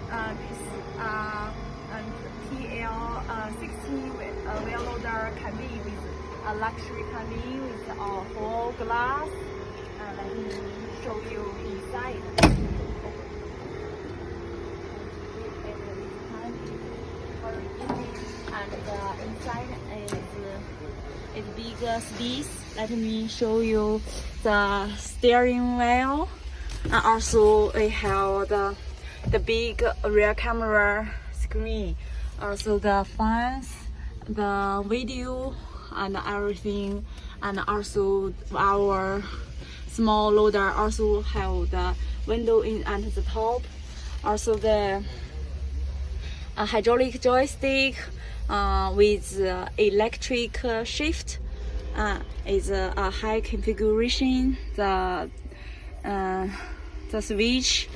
This and TL16 wheel loader cabin with a luxury cabin with a whole glass. Let me show you inside. And inside is big space. Let me show you the steering wheel. And also we have the big rear camera screen. Also the fans, the video, and everything. And also our small loader also have the window in at the top. Also the hydraulic joystick with electric shift is a high configuration. The switch